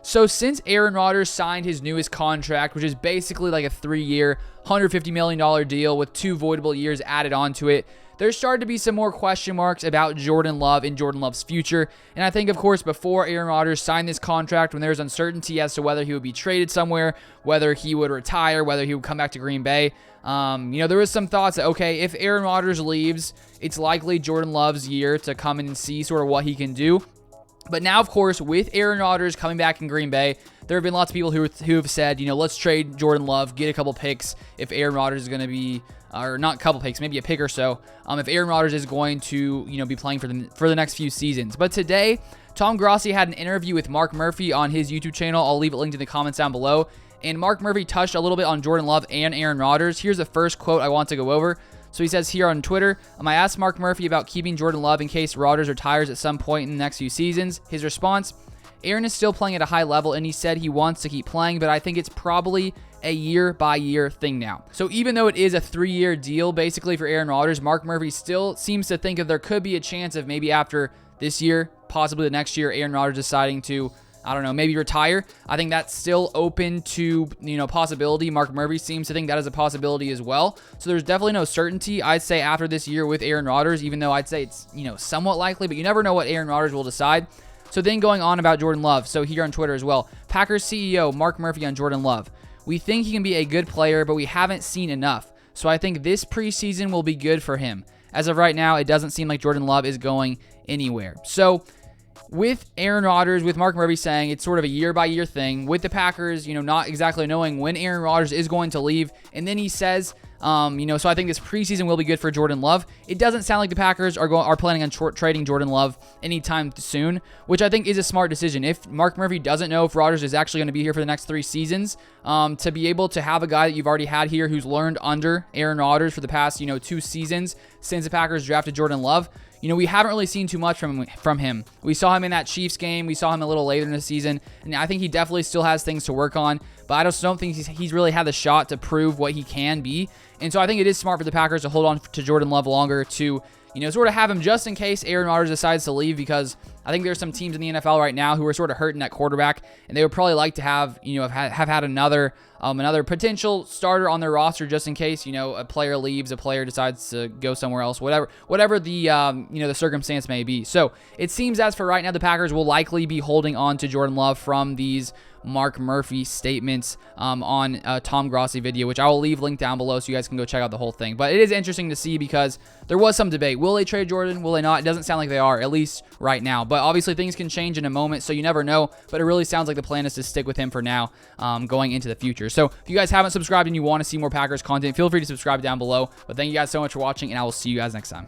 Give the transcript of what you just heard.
So since Aaron Rodgers signed his newest contract, which is basically like a 3-year, $150 million deal with 2 voidable years added onto it, there's started to be some more question marks about Jordan Love and Jordan Love's future. And I think, of course, before Aaron Rodgers signed this contract, when there was uncertainty as to whether he would be traded somewhere, whether he would retire, whether he would come back to Green Bay, there was some thoughts that, okay, if Aaron Rodgers leaves, it's likely Jordan Love's year to come in and see sort of what he can do. But now, of course, with Aaron Rodgers coming back in Green Bay, there have been lots of people who have said, let's trade Jordan Love, get a couple picks if Aaron Rodgers is going to be, or not a couple picks, maybe a pick or so, if Aaron Rodgers is going to, be playing for the next few seasons. But today, Tom Grossi had an interview with Mark Murphy on his YouTube channel. I'll leave it linked in the comments down below. And Mark Murphy touched a little bit on Jordan Love and Aaron Rodgers. Here's the first quote I want to go over. So he says here on Twitter, I asked Mark Murphy about keeping Jordan Love in case Rodgers retires at some point in the next few seasons. His response, Aaron is still playing at a high level, and he said he wants to keep playing, but I think it's probably a year-by-year thing now. So even though it is a 3-year deal, basically, for Aaron Rodgers, Mark Murphy still seems to think that there could be a chance of maybe after this year, possibly the next year, Aaron Rodgers deciding to, maybe retire. I think that's still open to, possibility. Mark Murphy seems to think that is a possibility as well. So there's definitely no certainty, I'd say, after this year with Aaron Rodgers, even though I'd say it's, somewhat likely, but you never know what Aaron Rodgers will decide. So then going on about Jordan Love. So here on Twitter as well, Packers CEO Mark Murphy on Jordan Love. We think he can be a good player, but we haven't seen enough. So I think this preseason will be good for him. As of right now, it doesn't seem like Jordan Love is going anywhere. So with Aaron Rodgers, with Mark Murphy saying it's sort of a year-by-year thing, with the Packers, not exactly knowing when Aaron Rodgers is going to leave, and then he says, so I think this preseason will be good for Jordan Love. It doesn't sound like the Packers are planning on trading Jordan Love anytime soon, which I think is a smart decision. If Mark Murphy doesn't know if Rodgers is actually going to be here for the next 3 seasons, to be able to have a guy that you've already had here who's learned under Aaron Rodgers for the past, 2 seasons since the Packers drafted Jordan Love, we haven't really seen too much from him. We saw him in that Chiefs game. We saw him a little later in the season, and I think he definitely still has things to work on, but I just don't think he's really had the shot to prove what he can be. And so I think it is smart for the Packers to hold on to Jordan Love longer to, sort of have him just in case Aaron Rodgers decides to leave, because I think there's some teams in the NFL right now who are sort of hurting at quarterback, and they would probably like to have, have had another potential starter on their roster just in case, a player leaves, a player decides to go somewhere else, whatever the, the circumstance may be. So it seems as for right now, the Packers will likely be holding on to Jordan Love from these Mark Murphy statements on Tom Grossi video, which I will leave linked down below so you guys can go check out the whole thing. But it is interesting to see because there was some debate. Will they trade Jordan? Will they not? It doesn't sound like they are, at least right now. But obviously things can change in a moment, so you never know. But it really sounds like the plan is to stick with him for now going into the future. So if you guys haven't subscribed and you want to see more Packers content, feel free to subscribe down below. But thank you guys so much for watching, and I will see you guys next time.